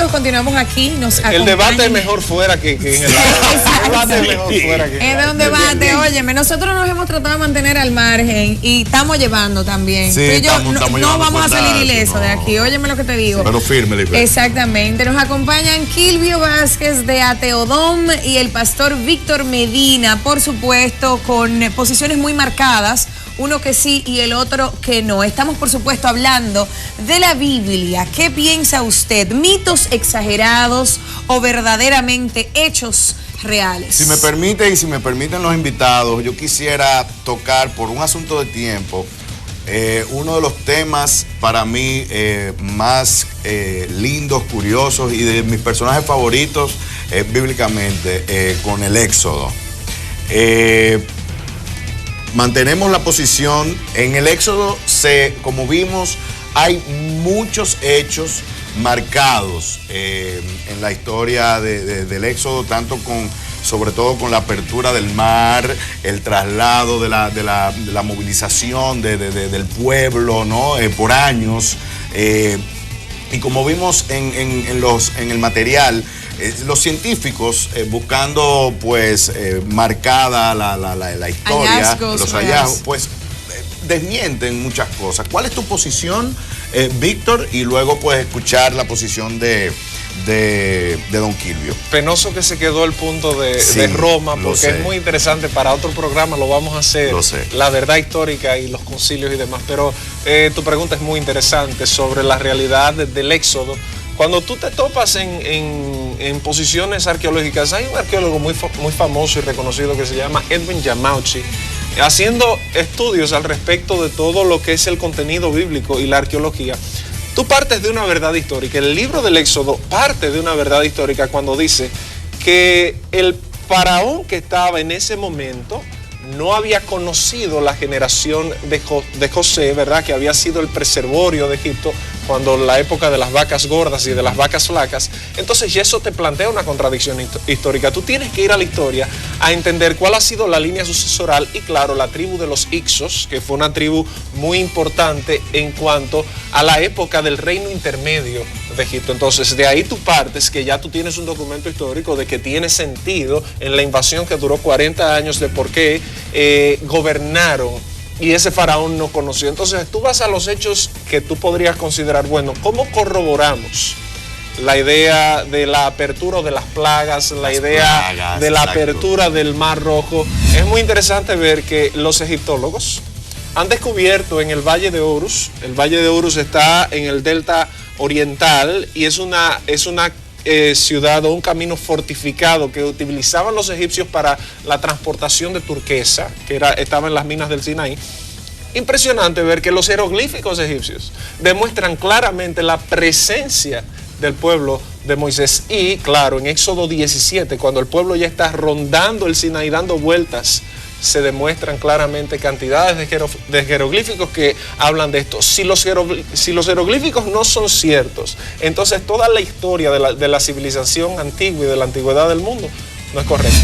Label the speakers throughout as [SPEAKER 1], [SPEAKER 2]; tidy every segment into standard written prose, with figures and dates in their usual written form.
[SPEAKER 1] amigos, continuamos aquí.
[SPEAKER 2] El debate es mejor fuera que en el debate es mejor fuera que
[SPEAKER 1] es un debate, óyeme, nosotros nos hemos tratado de mantener al margen y estamos llevando también.
[SPEAKER 3] Sí,
[SPEAKER 1] estamos no vamos a salir ilesos de aquí, óyeme lo que te digo.
[SPEAKER 3] Pero firme,
[SPEAKER 1] exactamente, nos acompañan Kilvio Vázquez de Ateodom y el pastor Víctor Medina, por supuesto, con posiciones muy marcadas. Uno que sí y el otro que no. Estamos, por supuesto, hablando de la Biblia. ¿Qué piensa usted? ¿Mitos exagerados o verdaderamente hechos reales?
[SPEAKER 3] Si me permite y si me permiten los invitados, yo quisiera tocar, por un asunto de tiempo, uno de los temas para mí más lindos, curiosos y de mis personajes favoritos bíblicamente, con el Éxodo. Mantenemos la posición. En el Éxodo, como vimos, hay muchos hechos marcados en la historia del Éxodo, sobre todo con la apertura del mar, el traslado de la movilización del pueblo, ¿no? Por años. Y como vimos en el material, los científicos buscando pues marcada la historia, los hallazgos, pues desmienten muchas cosas. ¿Cuál es tu posición, Víctor? Y luego pues escuchar la posición de don Kilvio.
[SPEAKER 2] Penoso que se quedó el punto de Roma, porque es muy interesante. Para otro programa lo vamos a hacer, la verdad histórica y los concilios y demás. Pero tu pregunta es muy interesante sobre la realidad del Éxodo. Cuando tú te topas en posiciones arqueológicas, hay un arqueólogo muy famoso y reconocido que se llama Edwin Yamauchi, haciendo estudios al respecto de todo lo que es el contenido bíblico y la arqueología. Tú partes de una verdad histórica. El libro del Éxodo parte de una verdad histórica cuando dice que el faraón que estaba en ese momento no había conocido la generación de José, ¿verdad? Que había sido el preservorio de Egipto cuando la época de las vacas gordas y de las vacas flacas. Entonces eso te plantea una contradicción histórica. Tú tienes que ir a la historia a entender cuál ha sido la línea sucesoral y claro, la tribu de los Ixos, que fue una tribu muy importante en cuanto a la época del reino intermedio de Egipto. Entonces de ahí tú partes que ya tú tienes un documento histórico de que tiene sentido en la invasión que duró 40 años de por qué gobernaron y ese faraón no conoció. Entonces tú vas a los hechos que tú podrías considerar, bueno, ¿cómo corroboramos la idea de la apertura de las plagas, la idea de la apertura del Mar Rojo? Es muy interesante ver que los egiptólogos han descubierto en el Valle de Horus. El Valle de Horus está en el delta oriental y es una ciudad o un camino fortificado que utilizaban los egipcios para la transportación de turquesa, que estaba en las minas del Sinaí. Impresionante ver que los jeroglíficos egipcios demuestran claramente la presencia del pueblo de Moisés. Y claro, en Éxodo 17, cuando el pueblo ya está rondando el Sinaí, dando vueltas, se demuestran claramente cantidades de jeroglíficos que hablan de esto. Si los jeroglíficos no son ciertos, entonces toda la historia de la civilización antigua y de la antigüedad del mundo no es correcta.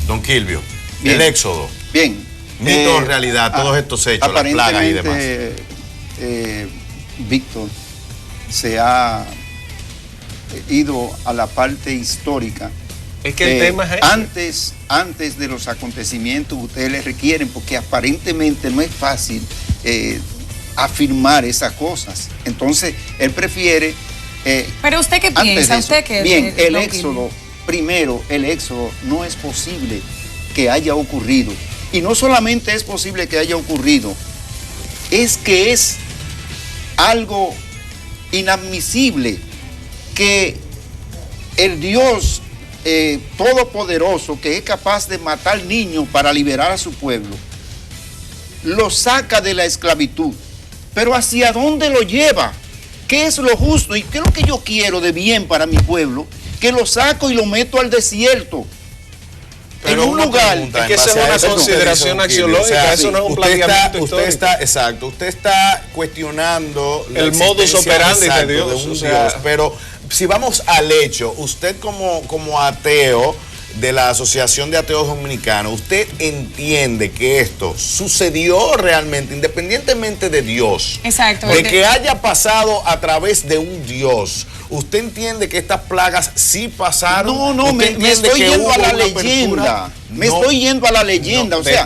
[SPEAKER 3] Don Kilvio, el Éxodo.
[SPEAKER 4] Bien.
[SPEAKER 3] Mito o realidad, todos estos hechos, las plagas y demás.
[SPEAKER 4] Víctor se ha ido a la parte histórica.
[SPEAKER 2] Es que el tema es
[SPEAKER 4] antes de los acontecimientos ustedes le requieren, porque aparentemente no es fácil afirmar esas cosas. Entonces, él prefiere...
[SPEAKER 1] Pero ¿usted qué piensa?
[SPEAKER 4] Bien, el Éxodo, primero, el Éxodo no es posible que haya ocurrido. Y no solamente es posible que haya ocurrido, es que es algo inadmisible que el Dios todopoderoso, que es capaz de matar niños para liberar a su pueblo, lo saca de la esclavitud. Pero ¿hacia dónde lo lleva? ¿Qué es lo justo y qué es lo que yo quiero de bien para mi pueblo? Que lo saco y lo meto al desierto.
[SPEAKER 3] Pero
[SPEAKER 4] en un lugar.
[SPEAKER 3] Es
[SPEAKER 2] que esa es una consideración axiológica, o sea, eso no es un planteamiento histórico.
[SPEAKER 3] Usted está cuestionando
[SPEAKER 2] el modus operandi de Dios.
[SPEAKER 3] Dios, pero si vamos al hecho, usted como ateo de la Asociación de Ateos Dominicanos, ¿usted entiende que esto sucedió realmente, independientemente de Dios?
[SPEAKER 1] Exacto.
[SPEAKER 3] De que haya pasado a través de un Dios. ¿Usted entiende que estas plagas sí pasaron?
[SPEAKER 4] No, me estoy yendo a la leyenda. Estoy yendo a la leyenda.
[SPEAKER 2] No,
[SPEAKER 4] o sea,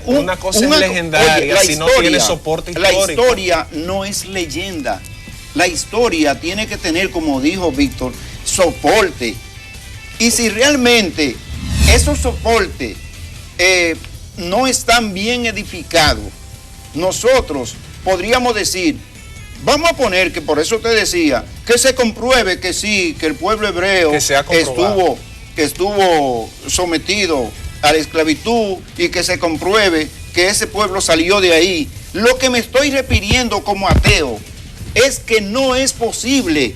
[SPEAKER 2] una cosa es legendaria, si no tiene soporte histórico.
[SPEAKER 4] La historia no es leyenda. La historia tiene que tener, como dijo Víctor, soporte. Y si realmente esos soportes no están bien edificados, nosotros podríamos decir, vamos a poner que por eso te decía, que se compruebe que sí, que el pueblo hebreo estuvo sometido a la esclavitud y que se compruebe que ese pueblo salió de ahí. Lo que me estoy refiriendo como ateo es que no es posible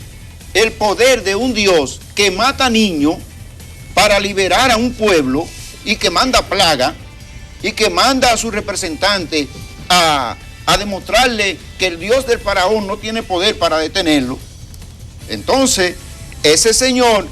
[SPEAKER 4] el poder de un Dios que mata niños para liberar a un pueblo y que manda plaga y que manda a su representante a demostrarle que el Dios del faraón no tiene poder para detenerlo. Entonces, ese señor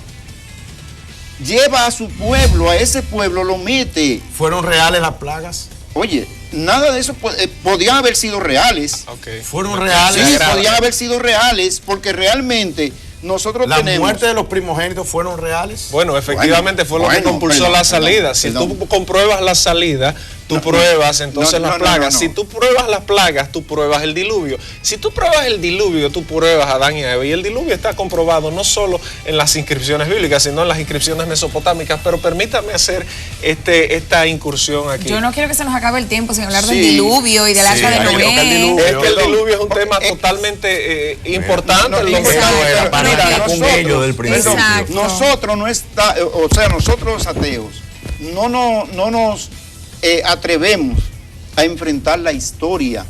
[SPEAKER 4] lleva a su pueblo, a ese pueblo lo mete.
[SPEAKER 3] ¿Fueron reales las plagas?
[SPEAKER 4] Oye, nada de eso podían haber sido reales.
[SPEAKER 3] Okay. ¿Fueron reales?
[SPEAKER 4] Sí, podían haber sido reales porque realmente nosotros tenemos...
[SPEAKER 3] ¿La muerte de los primogénitos fueron reales?
[SPEAKER 2] Bueno, efectivamente fue lo que compulsó la salida. Si tú compruebas la salida, tú pruebas entonces las plagas. Si tú pruebas las plagas, tú pruebas el diluvio. Si tú pruebas el diluvio, tú pruebas a Adán y a Eva. Y el diluvio está comprobado no solo en las inscripciones bíblicas, sino en las inscripciones mesopotámicas. Pero permítame hacer esta incursión aquí.
[SPEAKER 1] Yo no quiero que se nos acabe el tiempo sin hablar del diluvio y del arca de Noé.
[SPEAKER 2] Es que el diluvio es un tema totalmente importante.
[SPEAKER 4] Nosotros no está, o sea, nosotros los ateos no nos atrevemos a enfrentar la historia.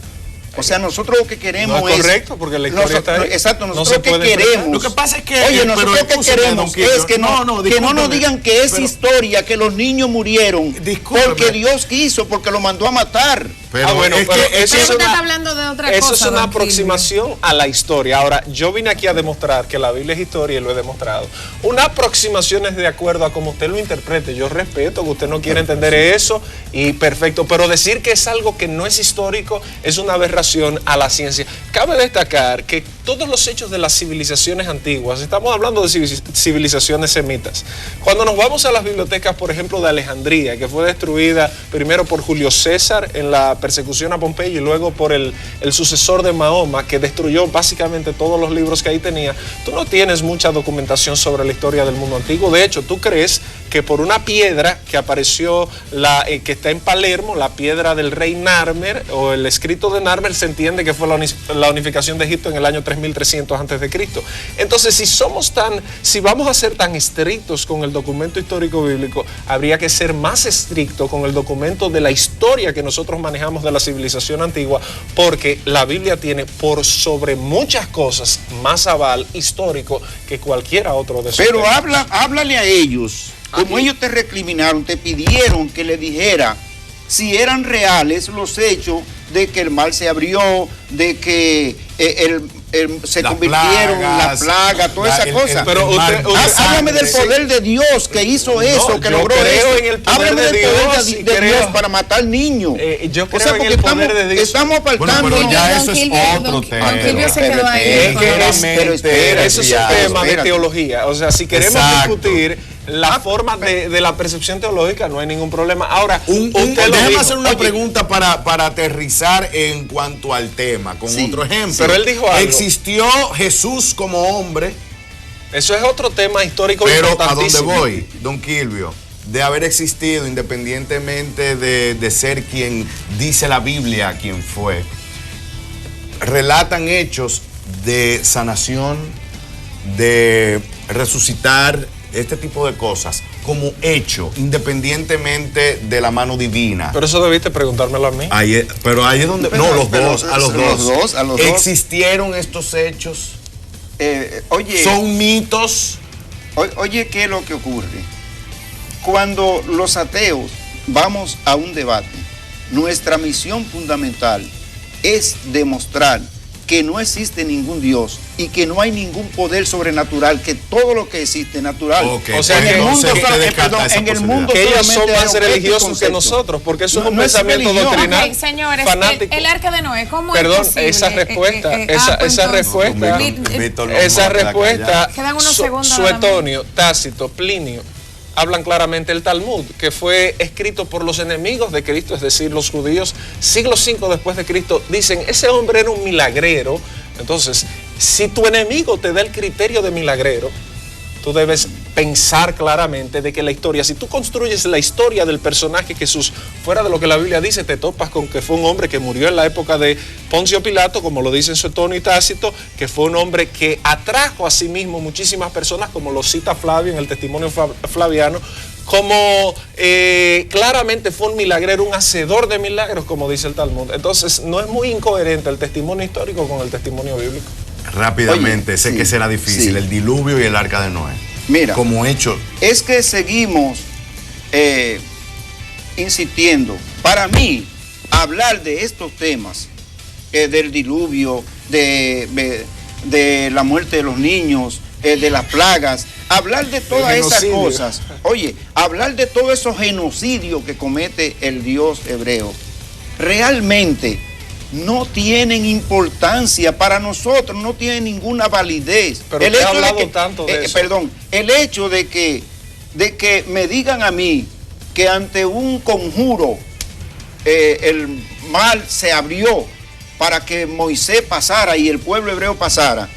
[SPEAKER 4] O sea, nosotros lo que queremos
[SPEAKER 2] es correcto, porque la historia está ahí.
[SPEAKER 4] Exacto, nosotros lo que queremos.
[SPEAKER 3] Lo que pasa es que
[SPEAKER 4] nosotros lo que queremos es que no nos digan que es historia, que los niños murieron porque Dios quiso, porque lo mandó a matar.
[SPEAKER 2] Bueno,
[SPEAKER 1] eso está hablando de otra cosa.
[SPEAKER 2] Eso es una aproximación a la historia. Ahora, yo vine aquí a demostrar que la Biblia es historia y lo he demostrado. Una aproximación es de acuerdo a cómo usted lo interprete. Yo respeto que usted no quiere entender eso y perfecto, pero decir que es algo que no es histórico es una aberración a la ciencia. Cabe destacar que todos los hechos de las civilizaciones antiguas, estamos hablando de civilizaciones semitas. Cuando nos vamos a las bibliotecas, por ejemplo, de Alejandría, que fue destruida primero por Julio César en la persecución a Pompeya y luego por el sucesor de Mahoma, que destruyó básicamente todos los libros que ahí tenía, tú no tienes mucha documentación sobre la historia del mundo antiguo. De hecho, tú crees que por una piedra que apareció, que está en Palermo, la piedra del rey Narmer, o el escrito de Narmer, se entiende que fue la unificación de Egipto en el año 3300 a.C. Entonces, si vamos a ser tan estrictos con el documento histórico bíblico, habría que ser más estricto con el documento de la historia que nosotros manejamos de la civilización antigua, porque la Biblia tiene por sobre muchas cosas más aval histórico que cualquiera otro de esos.
[SPEAKER 4] Pero háblale a ellos, como ellos te recriminaron, te pidieron que le dijera si eran reales los hechos de que el mar se abrió, de que se convirtieron en la plaga, toda esa cosa.
[SPEAKER 2] Pero
[SPEAKER 4] háblame del poder de Dios que hizo eso, que logró eso. Háblame del poder de Dios para matar niños.
[SPEAKER 2] Yo creo en el poder de Dios.
[SPEAKER 4] Estamos apartando.
[SPEAKER 3] Pero ya eso es otro tema.
[SPEAKER 2] Pero eso es un tema de teología. O sea, si queremos discutir la forma de la percepción teológica, no hay ningún problema. Ahora,
[SPEAKER 3] déjame hacer una pregunta para aterrizar en cuanto al tema, con otro ejemplo.
[SPEAKER 2] Pero él dijo algo.
[SPEAKER 3] ¿Existió Jesús como hombre?
[SPEAKER 2] Eso es otro tema histórico importantísimo.
[SPEAKER 3] Pero ¿a dónde voy, don Kilvio? De haber existido, independientemente de ser quien dice la Biblia, quien fue, relatan hechos de sanación, de resucitar, este tipo de cosas como hecho, independientemente de la mano divina.
[SPEAKER 2] Pero eso debiste preguntármelo a mí.
[SPEAKER 3] Pero ahí es donde... No, los dos. A los dos. ¿Existieron estos hechos?
[SPEAKER 4] Oye...
[SPEAKER 3] ¿Son mitos?
[SPEAKER 4] Oye, ¿qué es lo que ocurre? Cuando los ateos vamos a un debate, nuestra misión fundamental es demostrar que no existe ningún Dios y que no hay ningún poder sobrenatural, que todo lo que existe natural.
[SPEAKER 2] O sea,
[SPEAKER 4] en el mundo
[SPEAKER 2] que ellos son más religiosos que nosotros, porque eso es un pensamiento doctrinal.
[SPEAKER 1] Okay, señores,
[SPEAKER 2] fanático.
[SPEAKER 1] El arca de Noé, ¿cómo es posible?
[SPEAKER 2] Esa respuesta, Suetonio, Tácito, Plinio, hablan claramente. El Talmud, que fue escrito por los enemigos de Cristo, es decir, los judíos, siglo V después de Cristo, dicen, ese hombre era un milagrero. Entonces, si tu enemigo te da el criterio de milagrero, tú debes pensar claramente de que la historia, si tú construyes la historia del personaje Jesús fuera de lo que la Biblia dice, te topas con que fue un hombre que murió en la época de Poncio Pilato, como lo dicen Suetonio y Tácito, que fue un hombre que atrajo a sí mismo muchísimas personas, como lo cita Flavio en el testimonio flaviano, como claramente fue un milagrero, un hacedor de milagros, como dice el Talmud. Entonces, no es muy incoherente el testimonio histórico con el testimonio bíblico.
[SPEAKER 3] Rápidamente, oye, sé que será difícil, el diluvio y el arca de Noé.
[SPEAKER 4] Mira,
[SPEAKER 3] como hecho.
[SPEAKER 4] Es que seguimos insistiendo. Para mí, hablar de estos temas, del diluvio, de la muerte de los niños, de las plagas, hablar de todas esas cosas, oye, hablar de todos esos genocidios que comete el Dios hebreo, realmente no tienen importancia para nosotros, no tienen ninguna validez.
[SPEAKER 2] Pero el hecho de que, tanto de eso.
[SPEAKER 4] Perdón, el hecho de que me digan a mí que ante un conjuro el mar se abrió para que Moisés pasara y el pueblo hebreo pasara.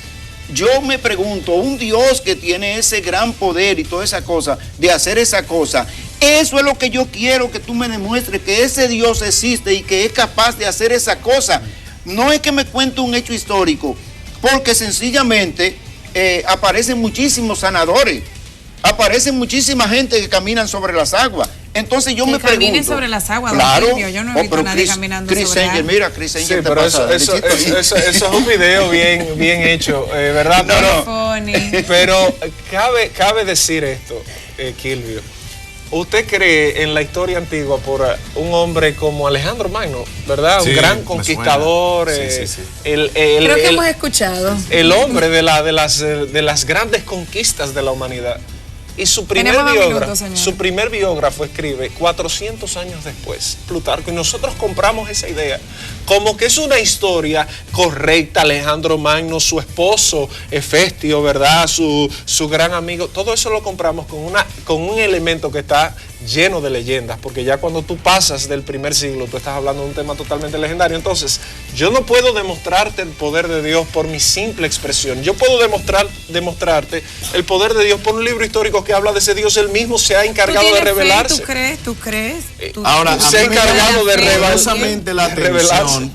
[SPEAKER 4] Yo me pregunto, un Dios que tiene ese gran poder y toda esa cosa, de hacer esa cosa, eso es lo que yo quiero que tú me demuestres, que ese Dios existe y que es capaz de hacer esa cosa. No es que me cuente un hecho histórico, porque sencillamente aparecen muchísimos sanadores, aparecen muchísima gente que caminan sobre las aguas. Entonces yo me pregunto.
[SPEAKER 1] Caminen sobre las aguas,
[SPEAKER 4] claro,
[SPEAKER 1] yo no he visto a nadie caminando sobre las aguas.
[SPEAKER 4] Mira, Chris Angel,
[SPEAKER 2] sí, pero eso es un video bien hecho, ¿verdad? Pero cabe decir esto, Kilvio. ¿Usted cree en la historia antigua por un hombre como Alejandro Magno, verdad? Sí, un gran conquistador.
[SPEAKER 3] Sí.
[SPEAKER 1] Creo que hemos escuchado.
[SPEAKER 2] El hombre de las grandes conquistas de la humanidad. Y su primer biógrafo escribe 400 años después, Plutarco, y nosotros compramos esa idea como que es una historia correcta. Alejandro Magno, su esposo Hefestio, ¿verdad? Su gran amigo, todo eso lo compramos con un elemento que está lleno de leyendas, porque ya cuando tú pasas del primer siglo, tú estás hablando de un tema totalmente legendario. Entonces, yo no puedo demostrarte el poder de Dios por mi simple expresión. Yo puedo demostrarte el poder de Dios por un libro histórico que habla de ese Dios. Él mismo se ha encargado de revelarse.
[SPEAKER 1] ¿Tú crees?
[SPEAKER 3] Ahora,
[SPEAKER 2] se ha encargado de revelarse.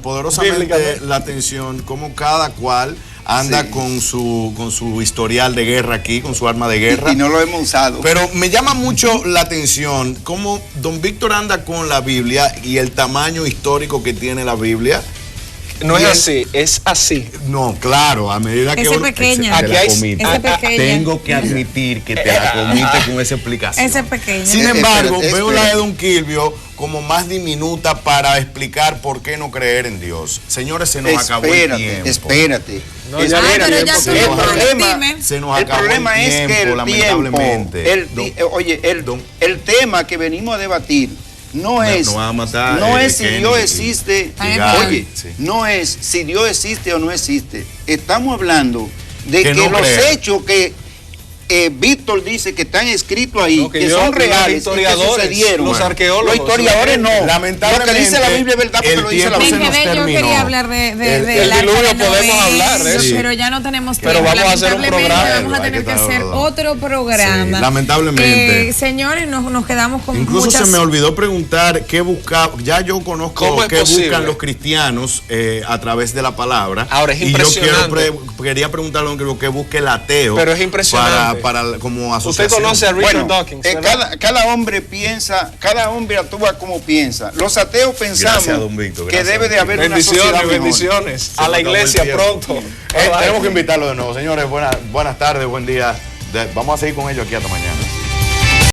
[SPEAKER 3] Poderosamente la atención, como cada cual anda con su historial de guerra aquí, con su arma de guerra.
[SPEAKER 4] Y no lo hemos usado.
[SPEAKER 3] Pero me llama mucho la atención cómo don Víctor anda con la Biblia y el tamaño histórico que tiene la Biblia.
[SPEAKER 2] No es así, es así.
[SPEAKER 3] No, claro, a medida que
[SPEAKER 1] ese pequeña.
[SPEAKER 3] Tengo que admitir que te la comiste con esa explicación.
[SPEAKER 1] Ese pequeño.
[SPEAKER 3] Sin embargo, veo la de don Kilvio como más diminuta para explicar por qué no creer en Dios. Señores, se nos acabó el tiempo.
[SPEAKER 4] Espérate.
[SPEAKER 3] No, el problema es que lamentablemente.
[SPEAKER 4] El tema que venimos a debatir no es si Dios existe, no es si Dios existe o no existe. Estamos hablando de que los hechos que Víctor dice que están escritos ahí, que son reales, que sucedieron.
[SPEAKER 2] Los arqueólogos.
[SPEAKER 4] Los historiadores no.
[SPEAKER 3] Lamentablemente,
[SPEAKER 4] lo que dice la Biblia es verdad, porque lo dice la Biblia.
[SPEAKER 1] Yo quería hablar del
[SPEAKER 2] diluvio, podemos hablar de eso.
[SPEAKER 1] Pero ya no tenemos tiempo.
[SPEAKER 2] Pero vamos a hacer un programa.
[SPEAKER 1] Vamos a tener que hacer otro programa.
[SPEAKER 3] Lamentablemente.
[SPEAKER 1] Señores, nos quedamos con
[SPEAKER 3] incluso se me olvidó preguntar qué buscaba. Ya yo conozco qué buscan los cristianos a través de la palabra.
[SPEAKER 2] Ahora es impresionante.
[SPEAKER 3] Y yo quería preguntarle lo que busque el ateo.
[SPEAKER 2] Pero es impresionante.
[SPEAKER 3] Para como asociación.
[SPEAKER 2] Usted conoce a Richard Dawkins.
[SPEAKER 4] Cada hombre piensa, cada hombre actúa como piensa. Los ateos pensamos que debe de haber una sociedad
[SPEAKER 2] bendiciones a la iglesia pronto.
[SPEAKER 3] Tenemos que invitarlo de nuevo. Señores, buenas tardes, buen día. Vamos a seguir con ellos aquí hasta mañana.